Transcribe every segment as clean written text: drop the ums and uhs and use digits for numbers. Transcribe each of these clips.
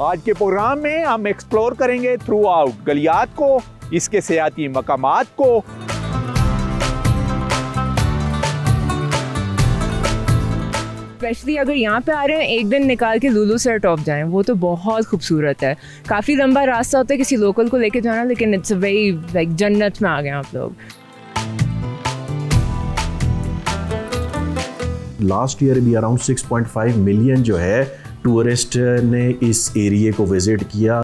आज के प्रोग्राम में हम एक्सप्लोर करेंगे थ्रू आउट गलियात को, इसके सियाती मकामात को। स्पेशली अगर यहाँ पे आ रहे हैं एक दिन निकाल के लुलु सर टॉप जाएं, वो तो बहुत खूबसूरत है। काफ़ी लंबा रास्ता होता है किसी लोकल को लेके जाना, लेकिन इट्स अ वेरी लाइक जन्नत में आ गए आप लोग। लास्ट ईयर भी अराउंड 6.5 मिलियन जो है टूरिस्ट ने इस एरिया को विजिट किया।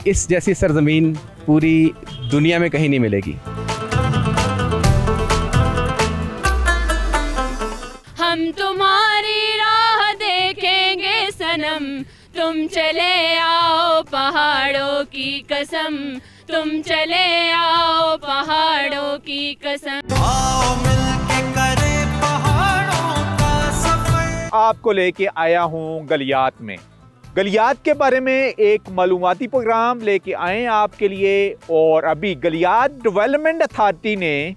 इस जैसी सरजमीन पूरी दुनिया में कहीं नहीं मिलेगी। हम तुम्हारी राह देखेंगे सनम, तुम चले आओ पहाड़ों की कसम, तुम चले आओ पहाड़ों की कसम। आओ मिलके करें पहाड़ों का सफर। आपको लेके आया हूँ गलियात में। गलियात के बारे में एक मालूमाती प्रोग्राम लेके आए आपके लिए। और अभी गलियात डेवलपमेंट अथॉरिटी ने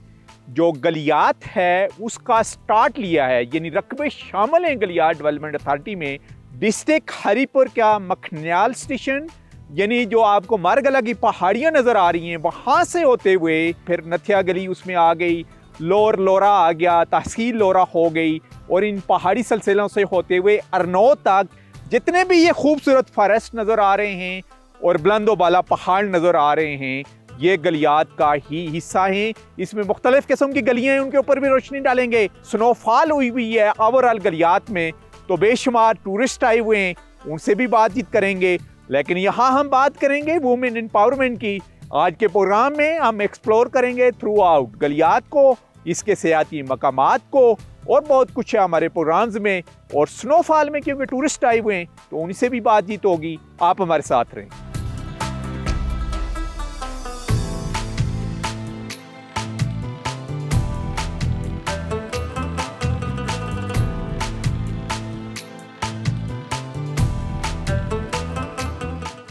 जो गलियात है उसका स्टार्ट लिया है, यानी रकबे शामिल हैं गलियात डेवलपमेंट अथॉरिटी में। डिस्ट्रिक्ट हरिपुर का मखनियाल स्टेशन, यानी जो आपको मारगला की पहाड़ियाँ नज़र आ रही हैं, वहाँ से होते हुए फिर नथिया गली उसमें आ गई, लोअर लोरा आ गया, तहसील लोरा हो गई, और इन पहाड़ी सिलसिलों से होते हुए अरनौत तक जितने भी ये खूबसूरत फॉरेस्ट नज़र आ रहे हैं और बुलंदो बाला पहाड़ नज़र आ रहे हैं, ये गलियात का ही हिस्सा हैं। इसमें मुख्तलिफ किस्म की गलियाँ हैं, उनके ऊपर भी रोशनी डालेंगे। स्नोफॉल हुई हुई है ओवरऑल गलियात में, तो बेशुमार टूरिस्ट आए हुए हैं, उनसे भी बातचीत करेंगे। लेकिन यहाँ हम बात करेंगे वुमेन एम्पावरमेंट की। आज के प्रोग्राम में हम एक्सप्लोर करेंगे थ्रू आउट गलियात को, इसके सियाती मकामात को, और बहुत कुछ है हमारे प्रोग्राम्स में। और स्नोफॉल में क्योंकि टूरिस्ट आए हुए हैं तो उनसे भी बातचीत होगी। आप हमारे साथ रहें।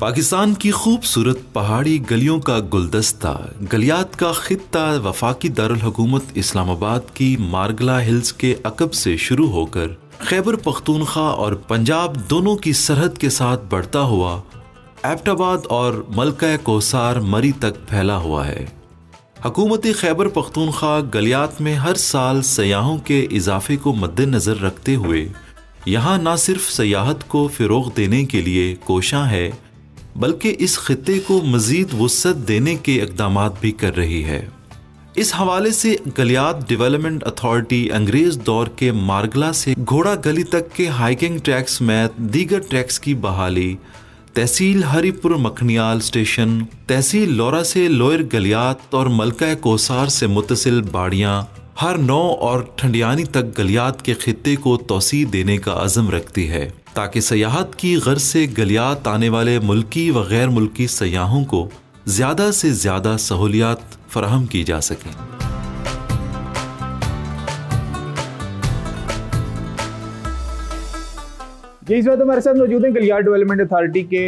पाकिस्तान की खूबसूरत पहाड़ी गलियों का गुलदस्ता गलियात का खित्ता वफाकी दारुल हुकूमत इस्लामाबाद की मारगला हिल्स के अकब से शुरू होकर खैबर पख्तूनख्वा और पंजाब दोनों की सरहद के साथ बढ़ता हुआ एबटाबाद और मलका कोसार मरी तक फैला हुआ है। हुकूमती खैबर पख्तूनख्वा गलियात में हर साल सयाहों के इजाफे को मद्देनज़र रखते हुए यहाँ न सिर्फ सयाहत को फ़रोग़ देने के लिए कोशां है, बल्कि इस खित्ते को मज़ीद वुसअत देने के इक़दामात भी कर रही है। इस हवाले से गलियात डेवलपमेंट अथॉरिटी अंग्रेज़ दौर के मारगला से घोड़ा गली तक के हाइकिंग ट्रैक्स समेत दीगर ट्रैक्स की बहाली, तहसील हरिपुर मखनियाल स्टेशन, तहसील लोरा से लोअर गलियात और मलका कोसार से मुत्तसिल बाड़ियाँ, हर नौ और ठंडियानी तक गलियात के खित्ते को तोसी देने का अज़म रखती है, ताकि सयाहत की गर्ज से गलियात आने वाले मुल्की व गैर मुल्की सयाहों को ज़्यादा से ज़्यादा सहूलियात फराहम की जा सकें। जी, इस वक्त हमारे साथ मौजूद हैं गलियात डेवलपमेंट अथॉरिटी के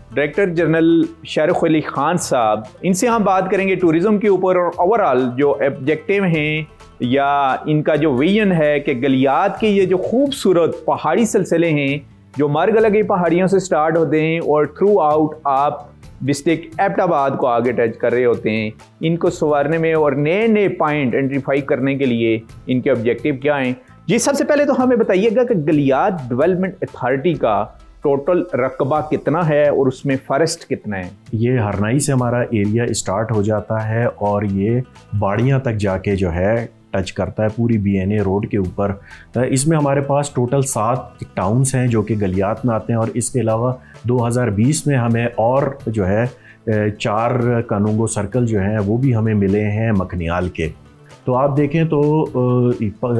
डायरेक्टर जनरल शाहरुख अली खान साहब। इनसे हम बात करेंगे टूरिज़्म के ऊपर और ओवरऑल जो ऑब्जेक्टिव हैं या इनका जो विजन है कि गलियात के ये जो खूबसूरत पहाड़ी सिलसिले हैं जो मारगला की पहाड़ियों से स्टार्ट होते हैं और थ्रू आउट आप डिस्ट्रिक्ट एबटाबाद को आगे टच कर रहे होते हैं, इनको संवारने में और नए नए पॉइंट आइडेंटिफाई करने के लिए इनके ऑब्जेक्टिव क्या हैं। जी, सबसे पहले तो हमें बताइएगा कि गलियात डेवलपमेंट अथॉरिटी का टोटल रकबा कितना है और उसमें फॉरेस्ट कितना है। ये हरनाई से हमारा एरिया स्टार्ट हो जाता है और ये बाड़ियाँ तक जाके जो है टच करता है पूरी BNA रोड के ऊपर। इसमें हमारे पास टोटल 7 टाउन्स हैं जो कि गलियात में आते हैं, और इसके अलावा 2020 में हमें और जो है 4 कानूंगो सर्कल जो हैं वो भी हमें मिले हैं मखनियाल के। तो आप देखें तो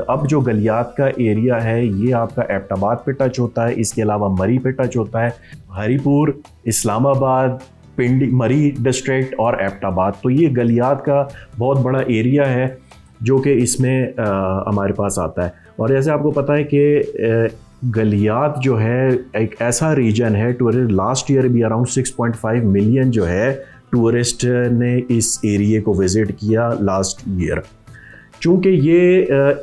अब जो गलियात का एरिया है ये आपका एबटाबाद पे टच होता है, इसके अलावा मरी पे टच होता है, हरिपुर, इस्लामाबाद, पिंडी, मरी डिस्ट्रिक्ट और एबटाबाद। तो ये गलियात का बहुत बड़ा एरिया है जो कि इसमें हमारे पास आता है। और जैसे आपको पता है कि गलियात जो है एक ऐसा रीजन है, लास्ट ईयर भी अराउंड 6.5 मिलियन जो है टूरिस्ट ने इस एरिया को विज़िट किया लास्ट ईयर। चूँकि ये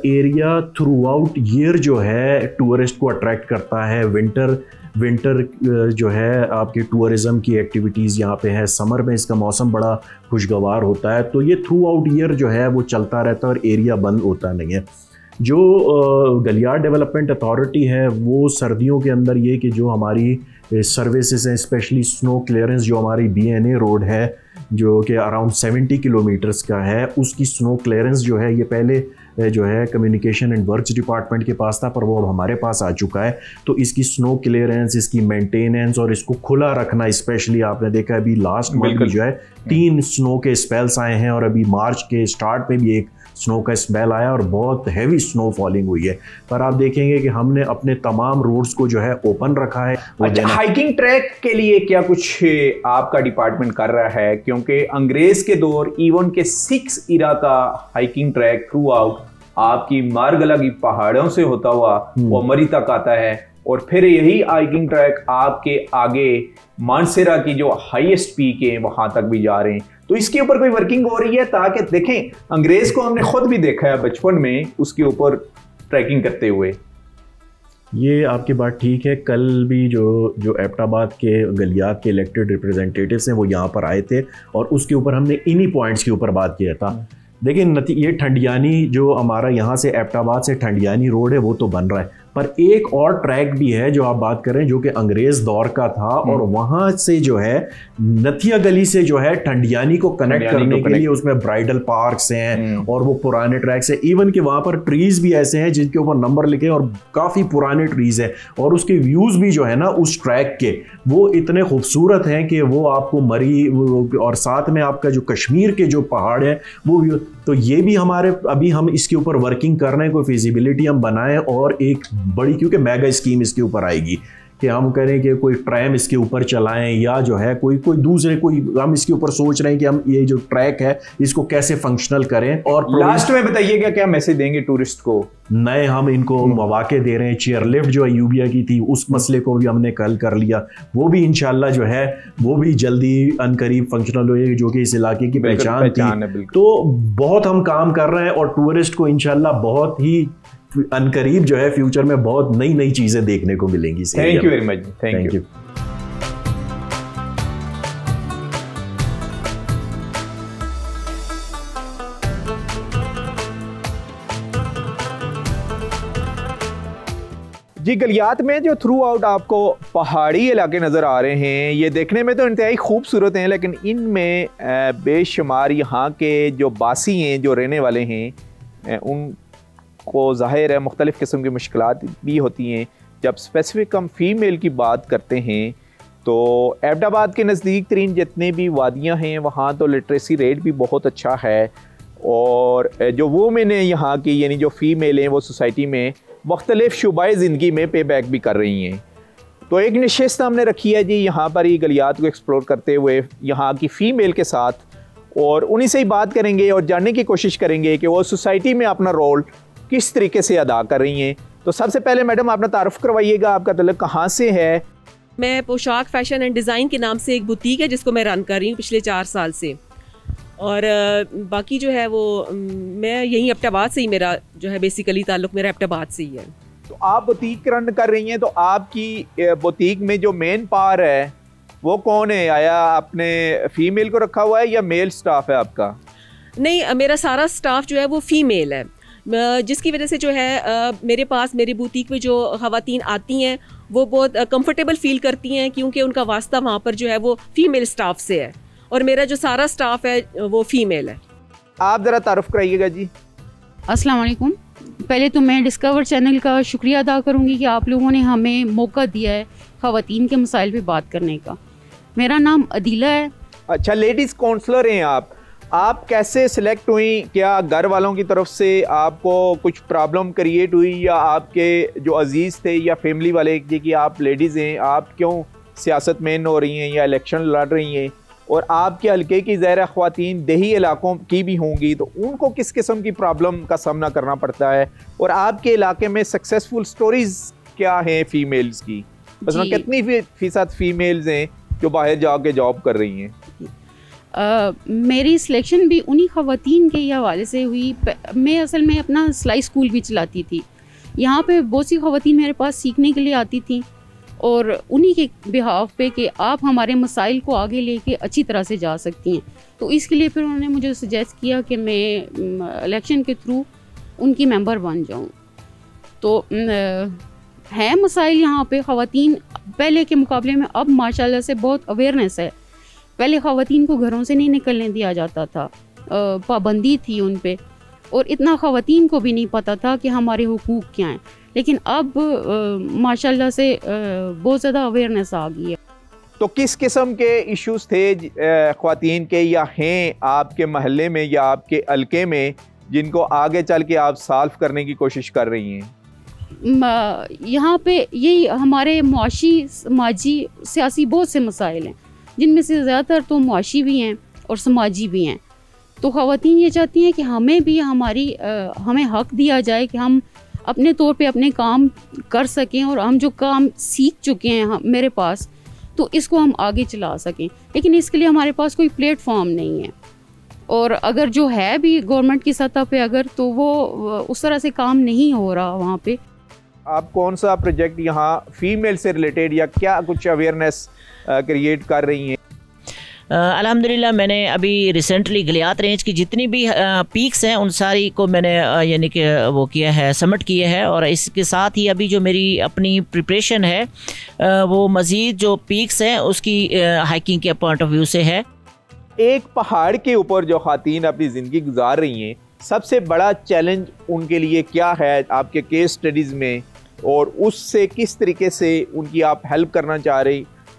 एरिया थ्रू आउट ईयर जो है टूरिस्ट को अट्रैक्ट करता है। विंटर जो है आपकी टूरिज़म की एक्टिविटीज़ यहाँ पे है, समर में इसका मौसम बड़ा खुशगवार होता है, तो ये थ्रू आउट ईयर जो है वो चलता रहता है और एरिया बंद होता नहीं है। जो गलियात डेवलपमेंट अथॉरिटी है वो सर्दियों के अंदर ये कि जो हमारी सर्विसेज हैं, स्पेशली स्नो क्लियरेंस, जो हमारी BNA रोड है जो कि अराउंड 70 किलोमीटर्स का है, उसकी स्नो क्लियरेंस जो है ये पहले जो है कम्युनिकेशन एंड वर्क्स डिपार्टमेंट के पास था, पर वो अब हमारे पास आ चुका है। तो इसकी स्नो क्लियरेंस, इसकी मेंटेनेंस और इसको खुला रखना, स्पेशली आपने देखा अभी लास्ट मंथ जो है 3 स्नो के स्पेल्स आए हैं और अभी मार्च के स्टार्ट में भी एक स्नो का स्पेल आया और बहुत हैवी स्नो फॉलिंग हुई है। पर आप देखेंगे कि हमने अपने तमाम रोड्स को जो है ओपन रखा है। अच्छा, हाइकिंग ट्रैक के लिए क्या कुछ आपका डिपार्टमेंट कर रहा है? क्योंकि अंग्रेज के दौर इवन के 6 इरा का हाइकिंग ट्रैक थ्रू आउट आपकी मारगला की पहाड़ों से होता हुआ वो मरी तक आता है और फिर यही हाइकिंग ट्रैक आपके आगे मानसेरा की जो हाईएस्ट पीक है वहां तक भी जा रहे हैं। तो इसके ऊपर कोई वर्किंग हो रही है? ताकि देखें, अंग्रेज को हमने खुद भी देखा है बचपन में उसके ऊपर ट्रैकिंग करते हुए। ये आपकी बात ठीक है। कल भी जो एबटाबाद के गलियात के इलेक्टेड रिप्रेजेंटेटिव्स हैं वो यहाँ पर आए थे और उसके ऊपर हमने इन्हीं पॉइंट्स के ऊपर बात किया था। देखिए, ये ठंडियानी जो हमारा यहाँ से एबटाबाद से ठंडियानी रोड है वो तो बन रहा है, पर एक और ट्रैक भी है जो आप बात कर रहे हैं जो कि अंग्रेज दौर का था और वहाँ से जो है नथिया गली से जो है ठंडियानी को कनेक्ट करने के लिए उसमें ब्राइडल पार्क्स हैं और वो पुराने ट्रैक्स हैं। इवन कि वहाँ पर ट्रीज भी ऐसे हैं जिनके ऊपर नंबर लिखे और काफ़ी पुराने ट्रीज हैं और उसके व्यूज़ भी जो है ना उस ट्रैक के वो इतने खूबसूरत हैं कि वो आपको मरी और साथ में आपका जो कश्मीर के जो पहाड़ है वो भी। तो ये भी हमारे अभी हम इसके ऊपर वर्किंग कर रहे हैं, कोई फिजिबिलिटी हम बनाएं और एक बड़ी, क्योंकि मेगा स्कीम इसके ऊपर आएगी कि हम करें कि कोई ट्रैम इसके ऊपर चलाएं या जो है कोई दूसरे हम इसके ऊपर सोच रहे हैं कि हम ये जो ट्रैक है इसको कैसे फंक्शनल करें। और लास्ट में बताइएगा क्या मैसेज देंगे टूरिस्ट को? नए हम इनको मौके दे रहे हैं। चेयर लिफ्ट जो अयूबिया की थी उस मसले को भी हमने कल कर लिया, वो भी इंशाल्लाह जो है वो भी जल्दी अनकरीब फंक्शनल होएगी, जो कि इस इलाके की पहचान थी। तो बहुत हम काम कर रहे हैं और टूरिस्ट को इंशाल्लाह बहुत ही अनकरीब जो है फ्यूचर में बहुत नई चीजें देखने को मिलेंगी। Thank you very much. Thank you. जी, गलियात में जो थ्रू आउट आपको पहाड़ी इलाके नज़र आ रहे हैं ये देखने में तो इंतहाई खूबसूरत हैं, लेकिन इनमें बेशुमार यहाँ के जो बासी हैं, जो रहने वाले हैं, उनको ज़ाहिर है मुख्तलिफ़ किस्म की मुश्किलात भी होती हैं। जब स्पेसिफ़िक हम फ़ीमेल की बात करते हैं तो एबटाबाद के नज़दीक तरीन जितने भी वादियाँ हैं वहाँ तो लिटरेसी रेट भी बहुत अच्छा है और जो वूमेन है यहाँ की, यानी जो फ़ीमेल हैं, वो सोसाइटी में मुख्तलिफ़ शुबाए ज़िंदगी में पे बैक भी कर रही हैं। तो एक नशिस्त हमने रखी है जी यहाँ पर ही गलियात को एक्सप्लोर करते हुए यहाँ की फ़ीमेल के साथ, और उन्हीं से ही बात करेंगे और जानने की कोशिश करेंगे कि वो सोसाइटी में अपना रोल किस तरीके से अदा कर रही हैं। तो सबसे पहले मैडम अपना तारुफ करवाइएगा, आपका तल्लुक कहाँ से है? मैं पोशाक फैशन एंड डिज़ाइन के नाम से एक बुटीक है जिसको मैं रन कर रही हूँ पिछले 4 साल से, और बाकी जो है वो मैं यहीं एबटाबाद से ही, मेरा जो है बेसिकली ताल्लुक मेरा एबटाबाद से ही है। तो आप बुटीक रन कर रही हैं, तो आपकी बुटीक में जो मेन पावर है वो कौन है? आया आपने फीमेल को रखा हुआ है या मेल स्टाफ है आपका? नहीं, मेरा सारा स्टाफ जो है वो फीमेल है, जिसकी वजह से जो है मेरे पास मेरी बुटीक में जो ख़वातीन आती हैं वो बहुत कंफर्टेबल फील करती हैं क्योंकि उनका वास्ता वहाँ पर जो है वो फीमेल स्टाफ से है और मेरा जो सारा स्टाफ है वो फीमेल है। आप ज़रा तारुफ कराइएगा जी। अस्सलाम वालेकुम। पहले तो मैं डिस्कवर चैनल का शुक्रिया अदा करूँगी कि आप लोगों ने हमें मौका दिया है ख़वातीन के मसाइल पे बात करने का। मेरा नाम अदीला है। अच्छा, लेडीज़ काउंसलर हैं आप कैसे सिलेक्ट हुई? क्या घर वालों की तरफ से आपको कुछ प्रॉब्लम क्रिएट हुई या आपके जो अजीज़ थे या फैमिली वाले कि आप लेडीज़ हैं, आप क्यों सियासत में हो रही हैं या इलेक्शन लड़ रही हैं? और आपके हल्के की ज़ाहिर ख़वातीन देही इलाकों की भी होंगी, तो उनको किस किस्म की प्रॉब्लम का सामना करना पड़ता है? और आपके इलाके में सक्सेसफुल स्टोरीज़ क्या हैं फ़ीमेल्स की? बस कितनी फ़ीसद फ़ीमेल्स हैं जो बाहर जाके जॉब कर रही हैं? मेरी सिलेक्शन भी उन्हीं ख़वातीन के हवाले से हुई। मैं असल में अपना सिलाई स्कूल भी चलाती थी। यहाँ पे बहुत सी ख़वातीन मेरे पास सीखने के लिए आती थी और उन्हीं के बिहाफ पे कि आप हमारे मसाइल को आगे लेके अच्छी तरह से जा सकती हैं। तो इसके लिए फिर उन्होंने मुझे सजेस्ट किया कि मैं इलेक्शन के थ्रू उनकी मेंबर बन जाऊँ। तो हैं मसाइल यहाँ पे ख़वातीन पहले के मुकाबले में अब माशाल्लाह से बहुत अवेयरनेस है। पहले ख़वातीन को घरों से नहीं निकलने दिया जाता था, पाबंदी थी उन पे, और इतना ख़वातीन को भी नहीं पता था कि हमारे हुकूक क्या हैं। लेकिन अब माशाल्लाह से बहुत ज़्यादा अवेयरनेस आ गई है। तो किस किस्म के इश्यूज़ थे ख़वातीन के या हैं आपके महल्ले में या आपके हल्के में जिनको आगे चल के आप सॉल्व करने की कोशिश कर रही हैं? यहाँ पे यही हमारे मुआशी, समाजी, सियासी बहुत से मसाइल हैं, जिनमें से ज़्यादातर तो मुआशी भी हैं और समाजी भी हैं। तो ख़वातीन ये चाहती हैं कि हमें भी हमें हक़ दिया जाए कि हम अपने तौर पे अपने काम कर सकें और हम जो काम सीख चुके हैं मेरे पास, तो इसको हम आगे चला सकें। लेकिन इसके लिए हमारे पास कोई प्लेटफॉर्म नहीं है, और अगर जो है भी गवर्नमेंट की सतह पे अगर, तो वो उस तरह से काम नहीं हो रहा वहाँ पे। आप कौन सा प्रोजेक्ट यहाँ फ़ीमेल से रिलेटेड या क्या कुछ अवेयरनेस क्रिएट कर रही हैं? अल्हम्दुलिल्लाह मैंने अभी रिसेंटली गलियात रेंज की जितनी भी पीक्स हैं उन सारी को मैंने यानी कि वो किया है, सबमिट किया है। और इसके साथ ही अभी जो मेरी अपनी प्रिपरेशन है वो मज़ीद जो पीक्स हैं उसकी हाइकिंग के पॉइंट ऑफ व्यू से है। एक पहाड़ के ऊपर जो ख़वातीन अपनी ज़िंदगी गुजार रही हैं, सबसे बड़ा चैलेंज उनके लिए क्या है आपके केस स्टडीज़ में, और उससे किस तरीके से उनकी आप हेल्प करना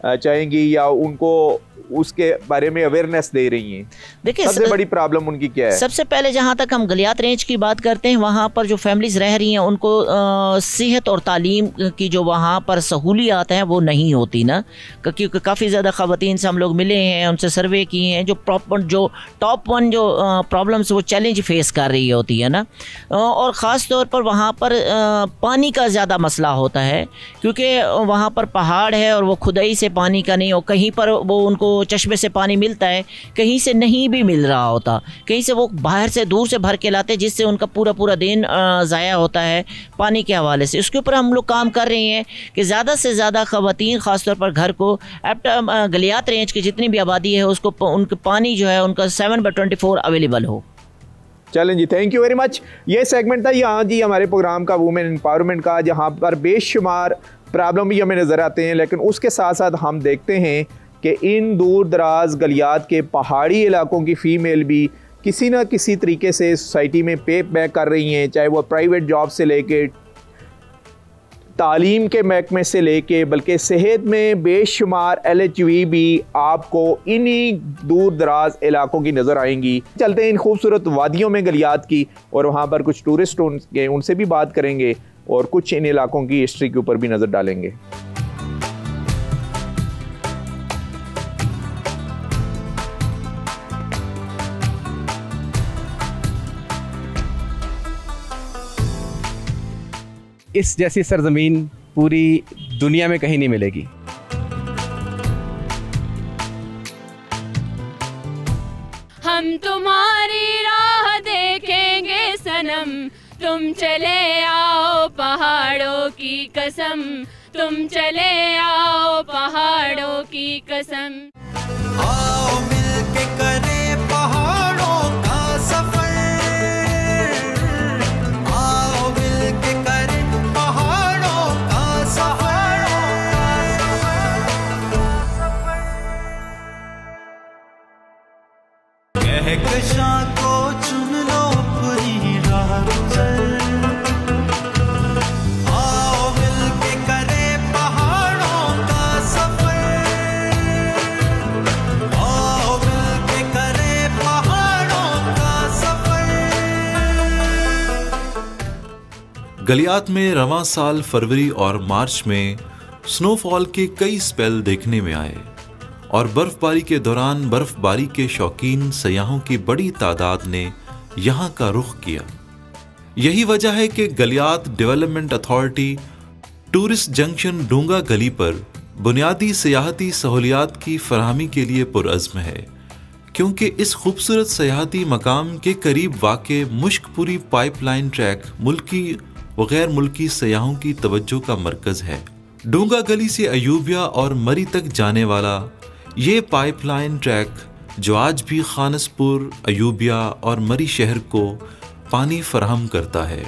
चाहेंगी या उनको उसके बारे में अवेयरनेस दे रही हैं? देखिए सबसे बड़ी प्रॉब्लम उनकी क्या है? सबसे पहले जहाँ तक हम गलियात रेंज की बात करते हैं, वहाँ पर जो फैमिलीज़ रह रही हैं उनको सेहत और तालीम की जो वहाँ पर सहूलियात हैं वो नहीं होती ना, क्योंकि काफ़ी ज़्यादा ख़वातीन से हम लोग मिले हैं, उनसे सर्वे किए हैं। जो टॉप वन जो प्रॉब्लम्स वो चैलेंज फेस कर रही होती है ना, और ख़ास तौर पर वहाँ पर पानी का ज़्यादा मसला होता है, क्योंकि वहाँ पर पहाड़ है और वो खुदाई से पानी का नहीं, और कहीं पर वो उनको चश्मे से पानी मिलता है, कहीं से नहीं भी मिल रहा होता, कहीं से वो बाहर से दूर से भर के लाते, जिससे उनका पूरा दिन ज़ाया होता है पानी के हवाले से। उसके ऊपर हम लोग काम कर रहे हैं कि ज़्यादा से ज़्यादा ख़वातीन ख़ासतौर पर घर को गलियात रेंज की जितनी भी आबादी है उसको उनका पानी जो है उनका 7/24 अवेलेबल हो। चलें जी, थैंक यू वेरी मच। ये सेगमेंट था यहाँ जी हमारे प्रोग्राम का वुमेन एम्पावरमेंट का, जहाँ पर बेशुमार प्रॉब्लम भी हमें नज़र आते हैं, लेकिन उसके साथ साथ हम देखते हैं कि इन दूर दराज गलियात के पहाड़ी इलाकों की फ़ीमेल भी किसी न किसी तरीके से सोसाइटी में पे बैक कर रही हैं, चाहे वो प्राइवेट जॉब से लेके तालीम के महकमे से लेके, बल्कि सेहत में बेशुमार LHV भी आपको इन्हीं दूर दराज इलाकों की नज़र आएंगी। चलते हैं इन खूबसूरत वादियों में गलियात की, और वहाँ पर कुछ टूरिस्ट उनसे भी बात करेंगे और कुछ इन इलाकों की हिस्ट्री के ऊपर भी नज़र डालेंगे। इस जैसी सरजमीन पूरी दुनिया में कहीं नहीं मिलेगी। हम तुम्हारी राह देखेंगे सनम, तुम चले आओ पहाड़ों की कसम, तुम चले आओ पहाड़ों की कसम। आओ मिलके करें पहाड़ों का सफर, आओ मिलके करें पहाड़ों का सफर। कहकशां को चुन लो पूरी राह गुजर, आओ मिलके करें पहाड़ों का सफर, आओ मिलके करें पहाड़ों का सफर। गलियात में रवां साल फरवरी और मार्च में स्नोफॉल के कई स्पेल देखने में आए, और बर्फबारी के दौरान बर्फबारी के शौकीन सयाहों की बड़ी तादाद ने यहाँ का रुख किया। यही वजह है कि Galiyat development authority tourist junction Dunga Gali पर बुनियादी सियाहती सहूलियात की फराहमी के लिए पुरअज़्म है, क्योंकि इस खूबसूरत सयाहती मकाम के करीब वाक़े मुश्कपुरी पाइपलाइन ट्रैक मुल्की व गैर मुल्की सयाहों की तवज्जो का मरकज़ है। डोंगा गली से अयूबिया और मरी तक जाने वाला ये पाइपलाइन ट्रैक, जो आज भी खानसपुर, अयूबिया और मरी शहर को पानी फराहम करता है।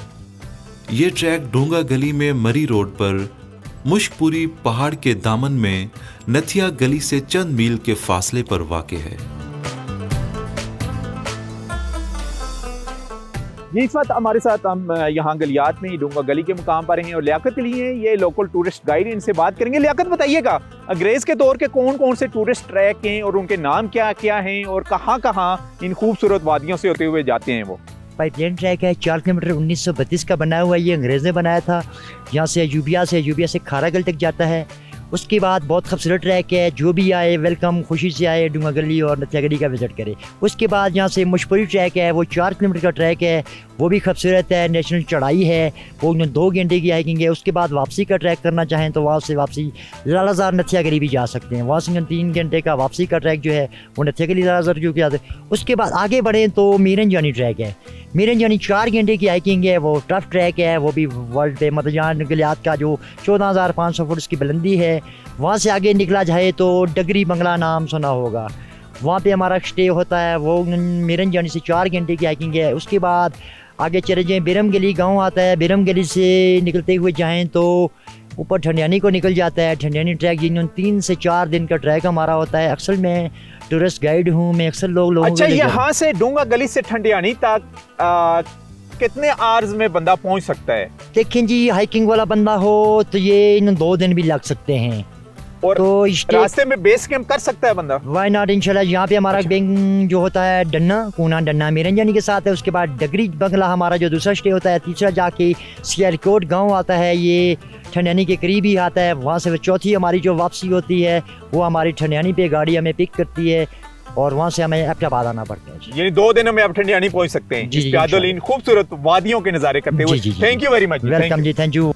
ये ट्रैक डोंगा गली में मरी रोड पर मुश्कपुरी पहाड़ के दामन में नथिया गली से चंद मील के फासले पर वाक़े है। ये इस वक्त हमारे साथ हम यहाँ गलियात में डोंगा गली के मुकाम पर हैं और लियाकत के लिए ये लोकल टूरिस्ट गाइड, इनसे बात करेंगे। लियाकत, बताइएगा अंग्रेज़ के दौर के कौन कौन से टूरिस्ट ट्रैक हैं और उनके नाम क्या क्या हैं और कहाँ कहाँ इन खूबसूरत वादियों से होते हुए जाते हैं वो? पाइपलाइन ट्रैक है 4 किलोमीटर 1932 का बना हुआ है। ये अंग्रेज़ ने बनाया था। यहाँ से अयूबिया से खारागल तक जाता है। उसके बाद बहुत खूबसूरत ट्रैक है, जो भी आए वेलकम, खुशी से आए डोंगा गली और नथिया गली का विज़िट करे। उसके बाद यहाँ से मुश्कपुरी ट्रैक है, वो 4 किलोमीटर का ट्रैक है, वो भी खूबसूरत है, नेशनल चढ़ाई है, वो 2 घंटे की हाइकिंग है। उसके बाद वापसी का ट्रैक करना चाहें तो वहाँ से वापसी लालाजार नथिया गली भी जा सकते हैं। वहाँ से 3 घंटे का वापसी का ट्रैक जो है वो नथिया गली लालाजार जो कि उसके बाद आगे बढ़ें तो मीरन जानी ट्रैक है। मीरन जानी 4 घंटे की हाइकिंग है, वो टफ ट्रैक है, वो भी वर्ल्ड पे मतलब यहाँ गलियात का जो 14,500 फुट उसकी बुलंदी है। वहाँ से आगे निकला जाए तो डगरी बंगला नाम सुना होगा, वहाँ पे हमारा स्टे होता है। वो मीरन जानी से 4 घंटे की हाइकिंग है। उसके बाद आगे चले जाएँ, बिरम गली गाँव आता है, बिरम गली से निकलते हुए जाएँ तो ऊपर ठंडियानी को निकल जाता है। ठंडियानी ट्रैक जिन 3 से 4 दिन का ट्रैक हमारा होता है। अक्सर मैं टूरिस्ट गाइड हूँ, मैं अक्सर लोगों अच्छा, यहाँ से डोंगा गली से ठंडियानी तक कितने आवर्स में बंदा पहुँच सकता है? देखें जी, हाइकिंग वाला बंदा हो तो ये इन 2 दिन भी लग सकते हैं। और तो रास्ते में बेस कैंप कर सकता है बंदा? वाई नॉट, इंशाल्लाह। यहाँ पे हमारा बैंक जो होता है डन्ना कूना डन्ना मीरन जानी के साथ है। उसके बाद डगरी बंगला हमारा जो दूसरा स्टे होता है। तीसरा जाके सियालकोट गांव आता है, ये ठंडियानी के करीब ही आता है। वहाँ से चौथी हमारी जो वापसी होती है वो हमारी ठंडियानी पे गाड़ी हमें पिक करती है और वहाँ से हमें एबटाबाद आना पड़ता है। यानी 2 दिनों में आप ठंडियानी पहुँच सकते हैं जी, इन खूबसूरत वादियों के नज़ारे करते हुए। Thank you very much. Welcome जी, थैंक यू।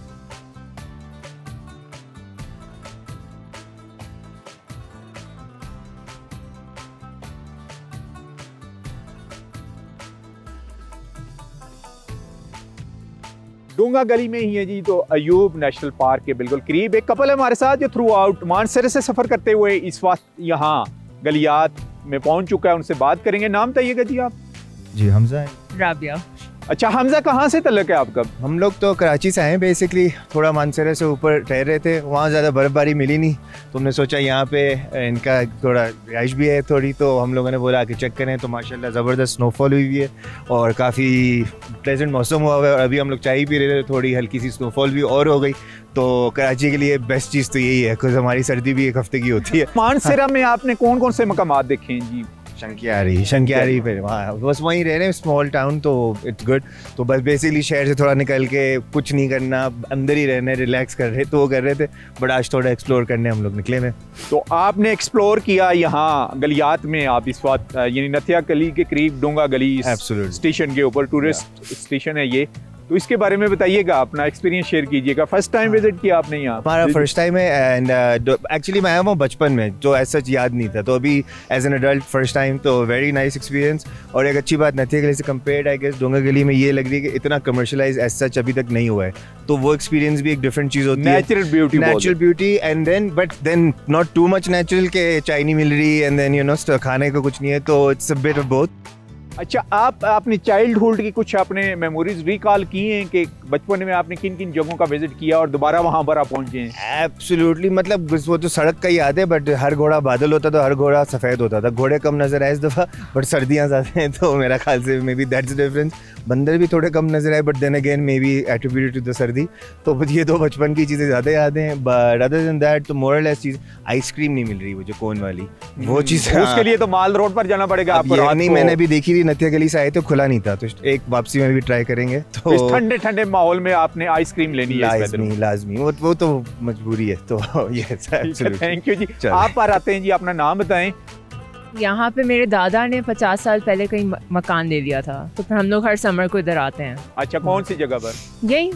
डोंगा गली में ही है जी, तो अयूब नेशनल पार्क के बिल्कुल करीब एक कपल है हमारे साथ जो थ्रू आउट मानसरे से सफ़र करते हुए इस वक्त यहाँ गलियात में पहुँच चुका है। उनसे बात करेंगे। नाम बताइएगा जी आप? जी हमजा है। राबिया। अच्छा हमजा, कहाँ से तल्लक है आपका? हम लोग तो कराची से आए बेसिकली, थोड़ा मानसरे से ऊपर ठहर रहे थे, वहाँ ज़्यादा बर्फ़बारी मिली नहीं तो हमने सोचा यहाँ पे इनका थोड़ा रिहाइश भी है थोड़ी, तो हम लोगों ने बोला कि चेक करें। तो माशाल्लाह ज़बरदस्त स्नोफॉल हुई है और काफ़ी प्लेजेंट मौसम हुआ है और अभी हम लोग चाय पी रहे थे, थोड़ी हल्की सी स्नोफॉल भी और हो गई। तो कराची के लिए बेस्ट चीज़ तो यही है क्योंकि हमारी सर्दी भी 1 हफ्ते की होती है। मानसरा में आपने कौन कौन से मकामात देखे हैं जी? शंकियारी पे वहाँ बस वहीं रह रहे हैं, स्मॉल टाउन, तो इट्स गुड। तो बस बेसिकली शहर से थोड़ा निकल के कुछ नहीं करना, अंदर ही रहना, रिलैक्स कर रहे तो वो कर रहे थे, बट आज थोड़ा एक्सप्लोर करने हम लोग निकले में। तो आपने एक्सप्लोर किया यहाँ गलियात में, आप इस वक्त यानी नथिया गली के करीब डोंगा गली स्टेशन के ऊपर टूरिस्ट स्टेशन है ये, तो इसके बारे में बताइएगा, अपना एक्सपीरियंस शेयर कीजिएगा। फर्स्ट टाइम विजिट किया आपने यहाँ? हमारा फर्स्ट टाइम है एंड एक्चुअली मैं आया हूँ बचपन में, जो ऐसा याद नहीं था, तो अभी as an adult first time, तो वेरी नाइस एक्सपीरियंस। और एक अच्छी बात नथिया गली से कंपेयर्ड आई गेस डोंगा गली में ये लग रही है कि इतना कमर्शलाइज एज सच अभी तक नहीं हुआ है, तो वो एक्सपीरियंस भी एक डिफरेंट चीज़ होती है, natural beauty and then but then not too much natural के चाय नहीं मिल रही एंड देन यू नो खाने को कुछ नहीं है, तो it's a bit of both. अच्छा, आप अपनी चाइल्डहुड की कुछ आपने मेमोरीज रिकॉल की हैं कि बचपन में आपने किन किन जगहों का विजिट किया और दोबारा वहाँ पर आप पहुँचे हैं? एब्सोल्युटली, मतलब वो तो सड़क का ही याद है, बट हर घोड़ा बादल होता था, हर घोड़ा सफ़ेद होता था। घोड़े कम नजर आए इस दफ़ा, बट सर्दियाँ ज़्यादा हैं, तो मेरा ख्याल से मे बी दैट्स डिफरेंस। बंदर भी थोड़े कम नजर आए, but then again may be attributed to the सर्दी। तो ये 2 बचपन की चीज़ें ज़्यादा याद हैं, बट अदर देन दैट तो मोर और लेस चीज़ आइसक्रीम नहीं मिल रही, वो जो कोन वाली वो चीज़, उसके लिए तो माल रोड पर जाना पड़ेगा आपको। नहीं, मैंने भी देखी थी, नथिया गली से आए तो खुला नहीं था, तो एक वापसी में भी ट्राई करेंगे। तो इस ठंडे ठंडे माहौल में आपने आइसक्रीम लेनी है, लाजमी, वो तो मजबूरी है। तो थैंक यू जी। आप पर आते हैं जी, अपना नाम बताएं। यहाँ पे मेरे दादा ने 50 साल पहले कहीं मकान ले लिया था, तो फिर हम लोग हर समर को इधर आते हैं। अच्छा, कौन सी जगह पर? यही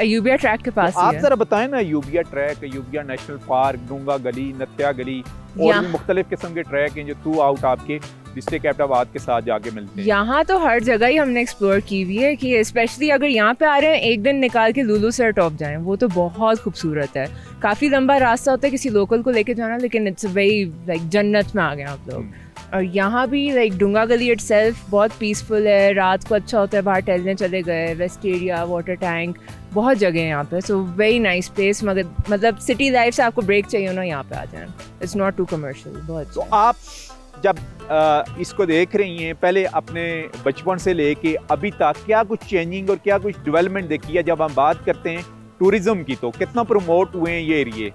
अयूबिया ट्रैक के पास। आप जरा बताएं ना, Ayubia track, Ayubia national park, डोंगा गली, नथिया गली, और भी मुख्तलिफ किस्म के ट्रैक हैं जो थ्रू आउट आपके डिस्ट्रिक्ट एबटाबाद के साथ जाके मिलते हैं। यहाँ तो हर जगह ही हमने एक्सप्लोर की हुई है कि स्पेशली अगर यहाँ पे आ रहे हैं एक दिन निकाल के लुलू सर टॉप जाएं, वो तो बहुत खूबसूरत है। काफ़ी लंबा रास्ता होता है किसी लोकल को लेके जाना, लेकिन इट्स वेरी लाइक जन्नत में आ गए आप लोग। और यहाँ भी लाइक डुंगा गली इटसेल्फ बहुत पीसफुल है, रात को अच्छा होता है, बाहर टहलने चले गए, रेस्ट एरिया, वाटर टैंक, बहुत जगह है यहाँ पे। So very nice place. मगर मतलब सिटी लाइफ से आपको ब्रेक चाहिए ना, यहाँ पे आ जाए। It's not too commercial. बहुत तो आप जब इसको देख रही हैं, पहले अपने बचपन से लेके अभी तक क्या कुछ चेंजिंग और क्या कुछ डेवलपमेंट देखी है? जब हम बात करते हैं टूरिज्म की, तो कितना प्रमोट हुए हैं ये एरिए?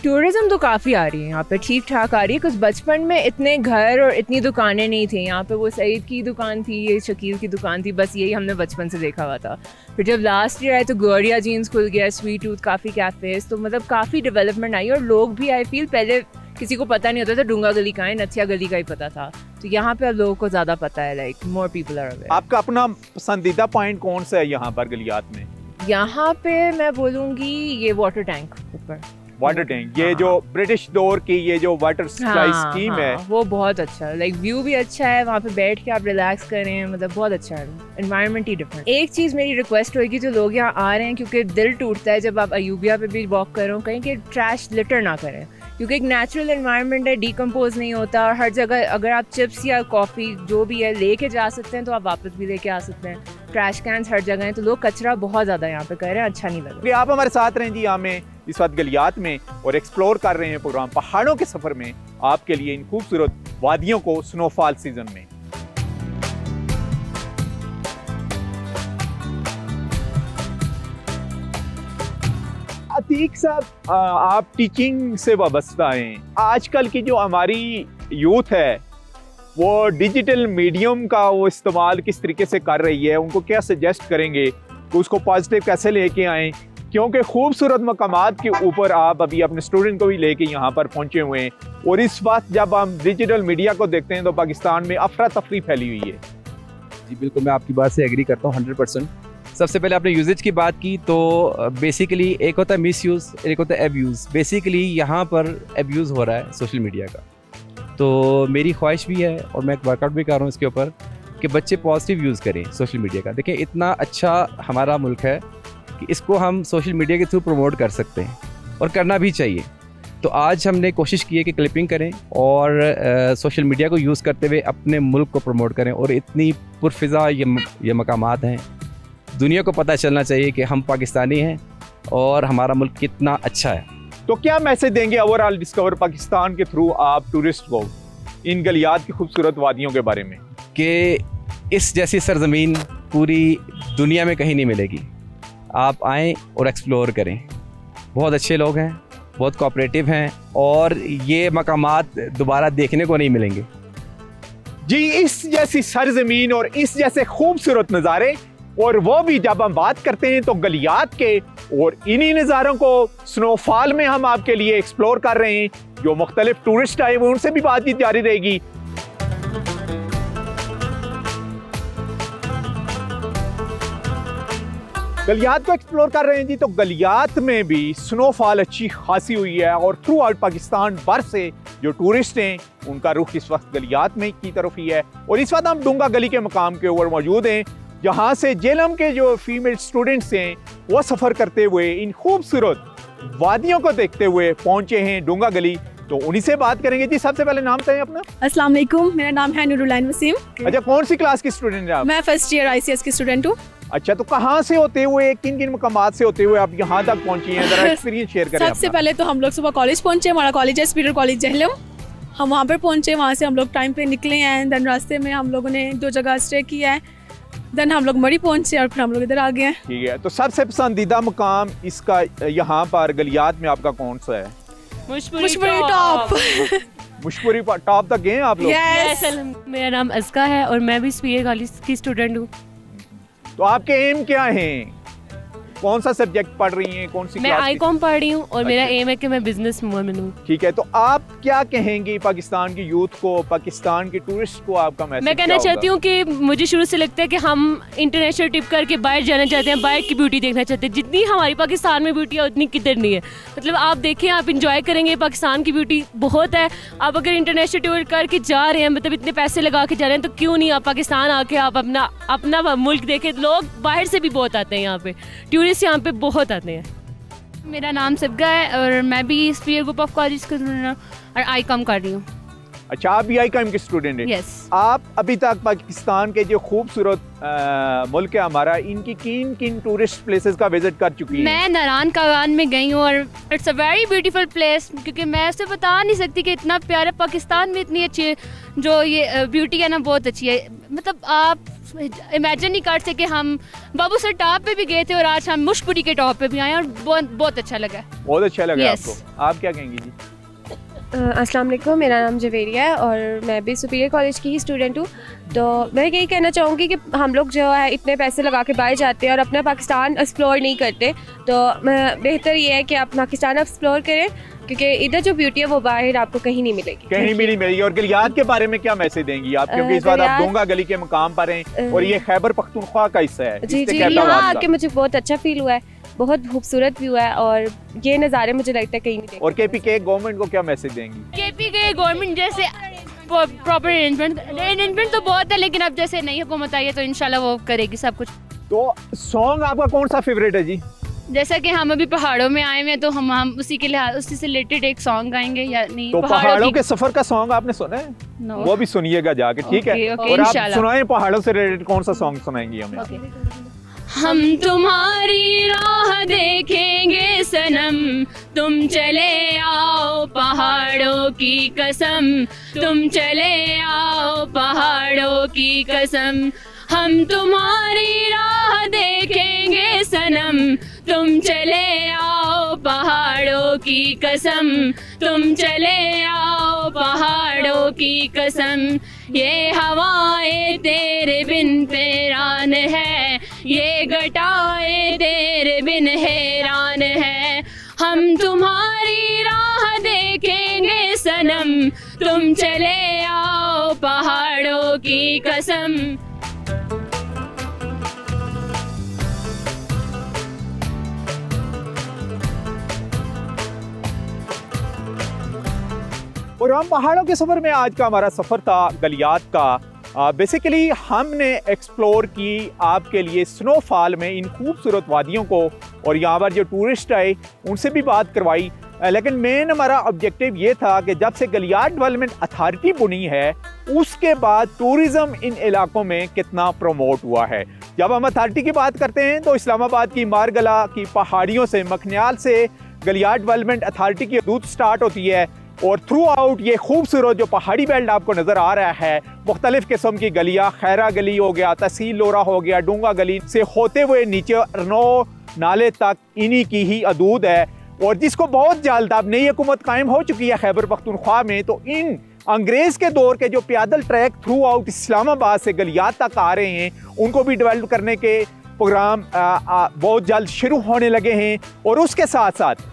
टूरिज्म तो काफ़ी आ रही है यहाँ पे, ठीक ठाक आ रही है। कुछ बचपन में इतने घर और इतनी दुकानें नहीं थी यहाँ पे। वो सईद की दुकान थी, ये शकील की दुकान थी, बस यही हमने बचपन से देखा हुआ था। फिर जब लास्ट ईयर आए तो ग्लोरिया जीन्स खुल गया, स्वीट टूथ, काफ़ी कैफ़ेज़, तो मतलब काफ़ी डेवलपमेंट आई। और लोग भी आई फील पहले किसी को पता नहीं होता था डुंगा गली का है, नथिया गली का ही पता था, तो यहाँ पे अब लोगों को ज़्यादा पता है। Like more people are aware. आपका अपना पसंदीदा पॉइंट कौन सा है यहाँ पर गलियात में? यहाँ पे मैं बोलूँगी ये वाटर टैंक ऊपर, वाटर टैंक, ये जो ब्रिटिश दौर की ये जो वाटर सप्लाई स्कीम है, वो बहुत अच्छा है। लाइक व्यू भी अच्छा है, वहाँ पे बैठ के आप रिलैक्स करें, मतलब बहुत अच्छा है। एनवायरनमेंट ही डिफरेंट। एक चीज़ मेरी रिक्वेस्ट होगी जो लोग यहाँ आ रहे हैं, क्योंकि दिल टूटता है जब आप अयूबिया पे भी वॉक करो कहीं कि ट्रैश लिटर ना करें, क्योंकि एक नेचुरल एनवायरनमेंट है, डिकम्पोज नहीं होता। और हर जगह अगर आप चिप्स या कॉफ़ी जो भी है लेके जा सकते हैं तो आप वापस भी लेके आ सकते हैं। ट्रैश कैंस हर जगह हैं, तो लोग कचरा बहुत ज़्यादा यहाँ पे कर रहे हैं, अच्छा नहीं लग रहा। आप हमारे साथ रहें जी, हमें इस वक्त गलियात में और एक्सप्लोर कर रहे हैं प्रोग्राम पहाड़ों के सफ़र में आपके लिए इन खूबसूरत वादियों को स्नोफॉल सीजन में। अतीक साहब, आप टीचिंग से वाबस्ता हैं। आजकल की जो हमारी यूथ है वो डिजिटल मीडियम का वो इस्तेमाल किस तरीके से कर रही है, उनको क्या सजेस्ट करेंगे कि उसको पॉजिटिव कैसे लेके आएँ? क्योंकि खूबसूरत मकामात के ऊपर आप अभी अपने स्टूडेंट को भी लेके यहाँ पर पहुँचे हुए हैं, और इस वक्त जब हम डिजिटल मीडिया को देखते हैं तो पाकिस्तान में अफरा तफरी फैली हुई है। जी बिल्कुल, मैं आपकी बात से एग्री करता हूँ 100%। सबसे पहले आपने यूजेज की बात की, तो बेसिकली एक होता है मिस यूज़, एक होता है एब्यूज़। बेसिकली यहाँ पर एब्यूज़ हो रहा है सोशल मीडिया का, तो मेरी ख्वाहिश भी है और मैं वर्कआउट भी कर रहा हूँ इसके ऊपर कि बच्चे पॉजिटिव यूज़ करें सोशल मीडिया का। देखें, इतना अच्छा हमारा मुल्क है कि इसको हम सोशल मीडिया के थ्रू प्रमोट कर सकते हैं और करना भी चाहिए। तो आज हमने कोशिश की है कि क्लिपिंग करें और सोशल मीडिया को यूज़ करते हुए अपने मुल्क को प्रमोट करें। और इतनी पुरफ़िज़ा ये मकामात हैं, दुनिया को पता चलना चाहिए कि हम पाकिस्तानी हैं और हमारा मुल्क कितना अच्छा है। तो क्या मैसेज देंगे ओवरऑल डिस्कवर पाकिस्तान के थ्रू आप टूरिस्ट को इन गलियात की खूबसूरत वादियों के बारे में? कि इस जैसी सरजमीन पूरी दुनिया में कहीं नहीं मिलेगी। आप आएँ और एक्सप्लोर करें। बहुत अच्छे लोग हैं, बहुत कोऑपरेटिव हैं, और ये मकामात दोबारा देखने को नहीं मिलेंगे। जी, इस जैसी सरजमीन और इस जैसे खूबसूरत नज़ारे, और वो भी जब हम बात करते हैं तो गलियात के, और इन्हीं नज़ारों को स्नोफॉल में हम आपके लिए एक्सप्लोर कर रहे हैं। जो मुख्तलिफ टूरिस्ट आए हुए उनसे भी बातचीत जारी रहेगी। गलियात को एक्सप्लोर कर रहे हैं जी, तो गलियात में भी स्नोफॉल अच्छी खासी हुई है, और थ्रू आउट पाकिस्तान भर से जो टूरिस्ट हैं उनका रुख इस वक्त गलियात में की तरफ ही है। और इस वक्त हम डुंगा गली के मकाम के ऊपर मौजूद हैं, जहाँ से जेलम के जो फीमेल स्टूडेंट्स हैं वो सफ़र करते हुए इन खूबसूरत वादियों को देखते हुए पहुँचे हैं डुंगा गली। तो उन्हीं से बात करेंगे जी। सबसे पहले नाम बताएं अपना। अस्सलाम वालेकुम, मेरा नाम है नूरुल्लाह वसीम। अच्छा, कौन सी क्लास की स्टूडेंट हैं आप? मैं फर्स्ट ईयर ICS की स्टूडेंट हूँ। अच्छा, तो कहाँ से होते हुए, किन किन मकामात से होते हुए आप यहाँ तक पहुँची हैं? जरा एक्सपीरियंस शेयर करें। सबसे पहले तो हम लोग सुबह कॉलेज पहुँचे, हमारा कॉलेज है स्पीडर कॉलेज जहलम। हम वहाँ पर पहुँचे, वहाँ से हम लोग टाइम पे निकले हैं। देन रास्ते में हम लोगों ने 2 जगह स्टे किया है। देन हम लोग मरी पहुँचे और फिर हम लोग इधर आ गए हैं। ठीक है, तो सबसे पसंदीदा मकाम इसका यहाँ पर गलियात में आपका कौन सा है? मुशपुरी टॉप। मुशपुरी टॉप तक गए आप लोग? yes. मेरा नाम अज़का है और मैं भी स्पीडर कॉलेज की स्टूडेंट हूँ। तो आपके एम क्या हैं? कौन सा सब्जेक्ट पढ़ रही हैं, कौन सी मैं क्लास आईकॉम पढ़ रही हूँ और मेरा अच्छा। एम है कि मैं बिजनेस वुमन हूँ। ठीक है, तो आप क्या कहेंगी पाकिस्तान की यूथ को, पाकिस्तान के टूरिस्ट को आपका मैसेज? मैं कहना चाहती हूँ कि मुझे शुरू से लगता है कि हम इंटरनेशनल ट्रिप करके बाहर जाना चाहते हैं, बाहर की ब्यूटी देखना चाहते हैं। जितनी हमारी पाकिस्तान में ब्यूटी है उतनी किधर नहीं है। मतलब आप देखें, आप इंजॉय करेंगे, पाकिस्तान की ब्यूटी बहुत है। आप अगर इंटरनेशनल टूर करके जा रहे हैं, मतलब इतने पैसे लगा के जा रहे हैं, तो क्यों नहीं आप पाकिस्तान आके आप अपना मुल्क देखें। लोग बाहर से भी बहुत आते हैं यहाँ पे, टूरिस्ट यहाँ पे बहुत आते हैं। मेरा नाम सिबगा है और मैं भी स्पीयर ग्रुप ऑफ कॉलेज और आईकॉम कर रही हूँ। अच्छा, आप भी आईकॉम के स्टूडेंट हैं? Yes. आप अभी तक पाकिस्तान के जो खूबसूरत मुल्क है हमारा, इनकी किन किन टूरिस्ट प्लेसेस का विजिट कर चुकी हैं? मैं नारायण कागान में गई हूँ और it's a very beautiful place, क्योंकि मैं उसे बता नहीं सकती कि इतना प्यारा पाकिस्तान में इतनी अच्छी जो ये ब्यूटी है ना, बहुत अच्छी है। मतलब आप इमेजिन नहीं कर सके। हम बाबू सर टॉप पे भी गए थे और आज हम मुशपुरी के टॉप पे भी आए और बहुत अच्छा लगा। बहुत अच्छा लगा Yes. आपको? आप क्या कहेंगी जी? अस्सलाम वालेकुम, मेरा नाम जवेरिया है और मैं भी सुपीरियर कॉलेज की ही स्टूडेंट हूँ। तो मैं यही कहना चाहूँगी कि हम लोग जो है इतने पैसे लगा के बाहर जाते हैं और अपना पाकिस्तान एक्सप्लोर नहीं करते, तो बेहतर ये है कि आप पाकिस्तान एक्सप्लोर करें, क्योंकि इधर जो ब्यूटी है वो बाहर आपको कहीं नहीं मिलेगी। कहीं भी नहीं मिलेगी। और गलियात के बारे में क्या मैसेज देंगी आप, क्योंकि इस बार आप डोंगा गली के मकाम पर हैं और ये खैबर पख्तूनख्वा का हिस्सा है? जी जी, यहाँ आके मुझे बहुत अच्छा फील हुआ है, बहुत खूबसूरत व्यू है और ये नज़ारे मुझे लगता है कहीं नहीं देखते। और केपीके गवर्नमेंट को क्या मैसेज देंगी? केपीके गवर्नमेंट जैसे प्रॉपर अरेंजमेंट तो बहुत है, लेकिन अब जैसे नई हुकूमत आई है तो इंशाल्लाह वो करेगी सब कुछ। तो सॉन्ग आपका कौन सा फेवरेट है जी? जैसा कि हम अभी पहाड़ों में आए हुए हैं तो हम उसी के लिए उसी से रिलेटेड एक सॉन्ग गाएंगे या नहीं? तो पहाड़ों के सफर का सॉन्ग आपने सुना है? No. वो भी सुनिएगा जाके, ठीक है? और आप सुनाएं पहाड़ों से रिलेटेड कौन सा सॉन्ग सुनाएंगी हमें? हम तुम्हारी राह देखेंगे सनम, तुम चले आओ पहाड़ों की कसम, तुम चले आओ पहाड़ों की कसम। हम तुम्हारी राह देखेंगे सनम, तुम चले आओ पहाड़ों की कसम, तुम चले आओ पहाड़ों की कसम। ये हवाएं तेरे बिन पैरान है, ये घटाएं तेरे बिन हैरान है। हम तुम्हारी राह देखेंगे सनम, तुम चले आओ पहाड़ों की कसम। और हम पहाड़ों के सफ़र में आज का हमारा सफ़र था गलियात का। बेसिकली हमने एक्सप्लोर की आपके लिए स्नोफॉल में इन खूबसूरत वादियों को, और यहाँ पर जो टूरिस्ट आए उनसे भी बात करवाई। लेकिन मेन हमारा ऑब्जेक्टिव ये था कि जब से गलियात डेवलपमेंट अथॉरिटी बनी है उसके बाद टूरिज़म इन इलाकों में कितना प्रमोट हुआ है। जब हम अथॉरिटी की बात करते हैं तो इस्लामाबाद की मारगला की पहाड़ियों से, मखनियाल से गलियात डेवलपमेंट अथॉरिटी की हदूद स्टार्ट होती है और थ्रू आउट ये खूबसूरत जो पहाड़ी बेल्ट आपको नज़र आ रहा है, मुख्तलिफ़ किस्म की गलियाँ, खैरा गली हो गया, तहसील लोरा हो गया, डूंगा गली से होते हुए नीचे रनो नाले तक इन्हीं की ही हदूद है। और जिसको बहुत जल्द अब नई हुकूमत कायम हो चुकी है खैबर पख्तूनख्वा में, तो इन अंग्रेज़ के दौर के जो पैदल ट्रैक थ्रू आउट इस्लामाबाद से गलियात तक आ रहे हैं उनको भी डेवलप करने के प्रोग्राम बहुत जल्द शुरू होने लगे हैं। और उसके साथ साथ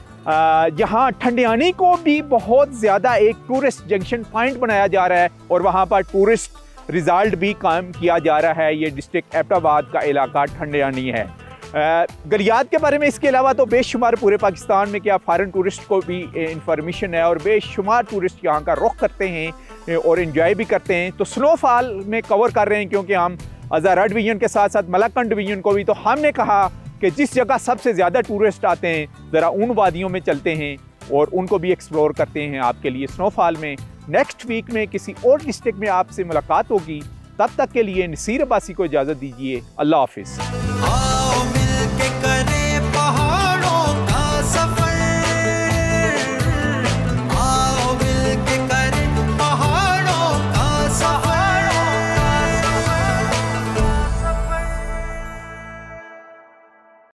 यहाँ ठंडियानी को भी बहुत ज़्यादा एक टूरिस्ट जंक्शन पॉइंट बनाया जा रहा है और वहाँ पर टूरिस्ट रिजल्ट भी कायम किया जा रहा है। ये डिस्ट्रिक्ट एबटाबाद का इलाका ठंडियानी है। गलियात के बारे में इसके अलावा तो बेशुमार पूरे पाकिस्तान में क्या फ़ॉरेन टूरिस्ट को भी इंफॉर्मेशन है और बेशुमार टूरिस्ट यहाँ का रुख करते हैं और इन्जॉय भी करते हैं। तो स्नोफॉल में कवर कर रहे हैं क्योंकि हम अज़हरा डिवीज़न के साथ साथ मलक्कन डिवीज़न को भी, तो हमने कहा कि जिस जगह सबसे ज़्यादा टूरिस्ट आते हैं ज़रा उन वादियों में चलते हैं और उनको भी एक्सप्लोर करते हैं आपके लिए स्नोफॉल में। नेक्स्ट वीक में किसी और डिस्ट्रिक्ट में आपसे मुलाकात होगी, तब तक के लिए नसीर अब्बासी को इजाज़त दीजिए। अल्लाह हाफिज़।